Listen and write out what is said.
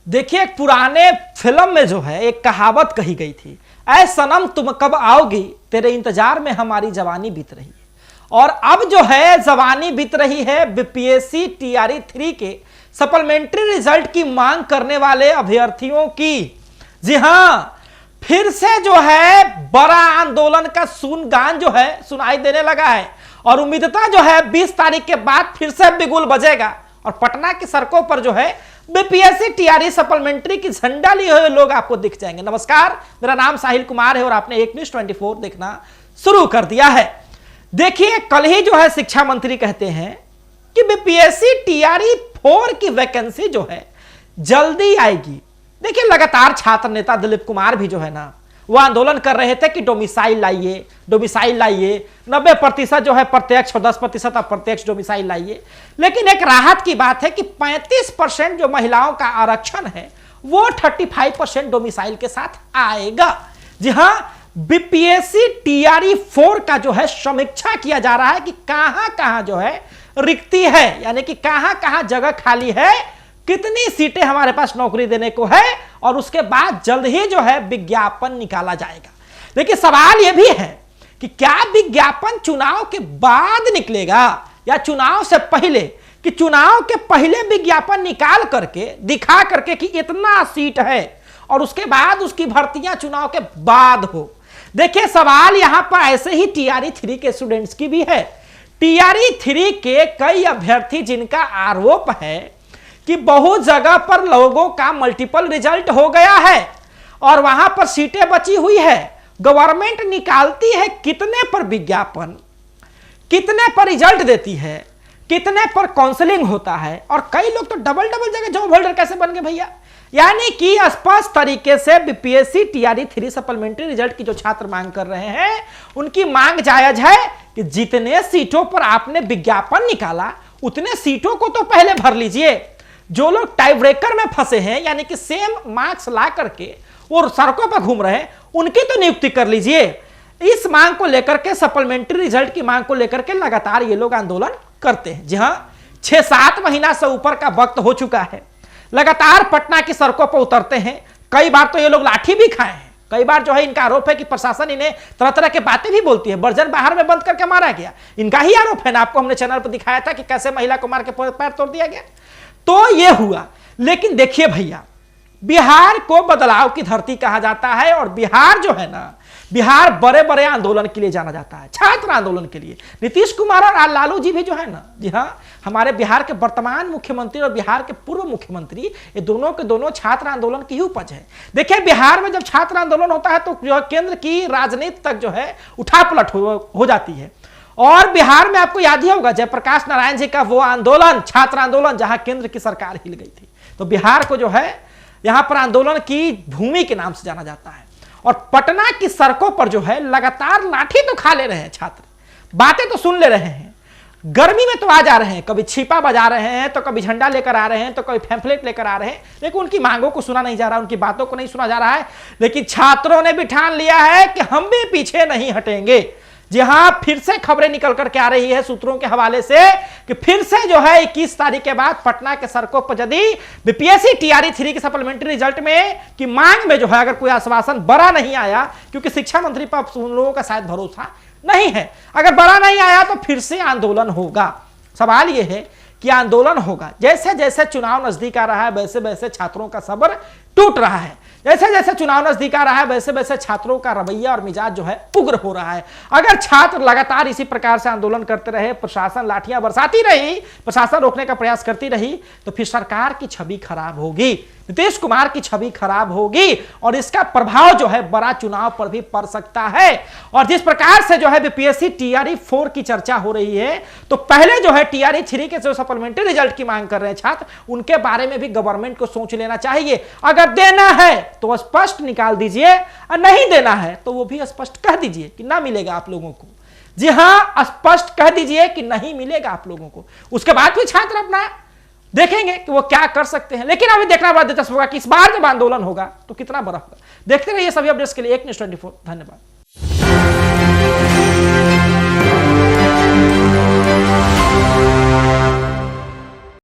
देखिए, एक पुराने फिल्म में जो है एक कहावत कही गई थी, ऐ सनम तुम कब आओगी, तेरे इंतजार में हमारी जवानी बीत रही है। और अब जो है जवानी बीत रही है बीपीएससी टीआरई 3 के सप्लीमेंट्री रिजल्ट की मांग करने वाले अभ्यर्थियों की। जी हां, फिर से जो है बड़ा आंदोलन का सुनगान जो है सुनाई देने लगा है और उम्मीदता जो है 20 तारीख के बाद फिर से बिगुल बजेगा और पटना की सड़कों पर जो है बीपीएससी टीआरई सप्लीमेंट्री की झंडा लिए हुए लोग आपको दिख जाएंगे। नमस्कार, मेरा नाम साहिल कुमार है और आपने एक न्यूज़ 24 देखना शुरू कर दिया है। देखिए, कल ही जो है शिक्षा मंत्री कहते हैं कि बीपीएससी टीआरई 4 की वैकेंसी जो है जल्दी आएगी। देखिए, लगातार छात्र नेता दिलीप कुमार भी जो है ना वो आंदोलन कर रहे थे कि डोमिसाइल लाइए, डोमिसाइल लाइए, 90% जो है प्रत्यक्ष और 10% अप्रत्यक्ष डोमिसाइल लाइए। लेकिन एक राहत की बात है कि 35% जो महिलाओं का आरक्षण है वो 35% डोमिसाइल के साथ आएगा। जी हां, बीपीएससी टीआरई 4 का जो है समीक्षा किया जा रहा है कि कहां कहां जो है रिक्ति है, यानी कि कहां कहां जगह खाली है, कितनी सीटें हमारे पास नौकरी देने को है और उसके बाद जल्द ही जो है विज्ञापन निकाला जाएगा। लेकिन सवाल यह भी है कि क्या विज्ञापन चुनाव के बाद निकलेगा या चुनाव से पहले, कि चुनाव के पहले विज्ञापन निकाल करके दिखा करके कि इतना सीट है और उसके बाद उसकी भर्तियां चुनाव के बाद हो। देखिए, सवाल यहां पर ऐसे ही टीआरई 3 के स्टूडेंट्स की भी है। टीआरई 3 के कई अभ्यर्थी जिनका आरोप है कि बहुत जगह पर लोगों का मल्टीपल रिजल्ट हो गया है और वहां पर सीटें बची हुई है। गवर्नमेंट निकालती है कितने पर विज्ञापन, कितने पर रिजल्ट देती है, कितने पर काउंसलिंग होता है, और कई लोग तो डबल डबल जगह जॉब होल्डर कैसे बन गए भैया। यानी कि स्पष्ट तरीके से बीपीएससी टीआरई 3 सप्लीमेंट्री रिजल्ट की जो छात्र मांग कर रहे हैं उनकी मांग जायज है कि जितने सीटों पर आपने विज्ञापन निकाला उतने सीटों को तो पहले भर लीजिए। जो लोग टाई ब्रेकर में फंसे हैं, यानी कि सेम मार्क्स ला करके वो सड़कों पर घूम रहे हैं, उनकी तो नियुक्ति कर लीजिए। इस मांग को लेकर के, सप्लीमेंट्री रिजल्ट की मांग को लेकर के लगातार ये लोग आंदोलन करते हैं। जी हां, 6-7 महीना से ऊपर का वक्त हो चुका है, लगातार पटना की सड़कों पर उतरते हैं। कई बार तो ये लोग लाठी भी खाए हैं। कई बार जो है इनका आरोप है कि प्रशासन इन्हें तरह तरह की बातें भी बोलती है। बर्जन बाहर में बंद करके मारा गया, इनका ही आरोप है ना। आपको हमने चैनल पर दिखाया था कि कैसे महिला को मार के पैर तोड़ दिया गया। तो यह हुआ। लेकिन देखिए भैया, बिहार को बदलाव की धरती कहा जाता है और बिहार जो है ना, बिहार बड़े बड़े आंदोलन के लिए जाना जाता है, छात्र आंदोलन के लिए। नीतीश कुमार और लालू जी भी जो है ना, जी हां, हमारे बिहार के वर्तमान मुख्यमंत्री और बिहार के पूर्व मुख्यमंत्री, ये दोनों के दोनों छात्र आंदोलन की ही उपज है। देखिए, बिहार में जब छात्र आंदोलन होता है तो जो केंद्र की राजनीति तक जो है उठापलट हो जाती है। और बिहार में आपको याद ही होगा जयप्रकाश नारायण जी का वो आंदोलन, छात्र आंदोलन, जहां केंद्र की सरकार हिल गई थी। तो बिहार को जो है यहां पर आंदोलन की भूमि के नाम से जाना जाता है। और पटना की सड़कों पर जो है लगातार लाठी तो खा ले रहे हैं छात्र, बातें तो सुन ले रहे हैं, गर्मी में तो आ जा रहे हैं, कभी छिपा बजा रहे हैं, तो कभी झंडा लेकर आ रहे हैं, तो कभी पैम्फलेट लेकर आ रहे हैं, लेकिन उनकी मांगों को सुना नहीं जा रहा, उनकी बातों को नहीं सुना जा रहा है। लेकिन छात्रों ने भी ठान लिया है कि हम भी पीछे नहीं हटेंगे। जी हां, फिर से खबरें निकल करके आ रही है सूत्रों के हवाले से कि फिर से जो है 21 तारीख के बाद पटना के सड़कों पर यदि बीपीएससी टीआरई 3 की सप्लीमेंट्री रिजल्ट में की मांग में जो है अगर कोई आश्वासन बड़ा नहीं आया, क्योंकि शिक्षा मंत्री पर उन लोगों का शायद भरोसा नहीं है, अगर बड़ा नहीं आया तो फिर से आंदोलन होगा। सवाल यह है कि आंदोलन होगा। जैसे जैसे चुनाव नजदीक आ रहा है वैसे वैसे छात्रों का सब्र टूट रहा है, जैसे जैसे चुनाव नजदीक आ रहा है वैसे वैसे छात्रों का रवैया और मिजाज जो है उग्र हो रहा है। अगर छात्र लगातार इसी प्रकार से आंदोलन करते रहे, प्रशासन लाठियां बरसाती रही, प्रशासन रोकने का प्रयास करती रही, तो फिर सरकार की छवि खराब होगी, नीतीश कुमार की छवि खराब होगी और इसका प्रभाव जो है बड़ा चुनाव पर भी पड़ सकता है। और जिस प्रकार से जो है बीपीएससी टीआरई 4 की चर्चा हो रही है, तो पहले जो है टीआरई 3 के जो सप्लीमेंट्री रिजल्ट की मांग कर रहे हैं छात्र, उनके बारे में भी गवर्नमेंट को सोच लेना चाहिए। अगर देना है तो स्पष्ट निकाल दीजिए और नहीं देना है तो वो भी स्पष्ट कह दीजिए कि ना मिलेगा आप लोगों को। जी हां, स्पष्ट कह दीजिए कि नहीं मिलेगा आप लोगों को। उसके बाद भी छात्र अपना देखेंगे कि वो क्या कर सकते हैं। लेकिन अभी देखना बड़ा दिलचस्प होगा कि इस बार जब आंदोलन होगा तो कितना बड़ा होगा। देखते रहिए सभी अपडेट्स के लिए एक न्यूज़ 24। धन्यवाद।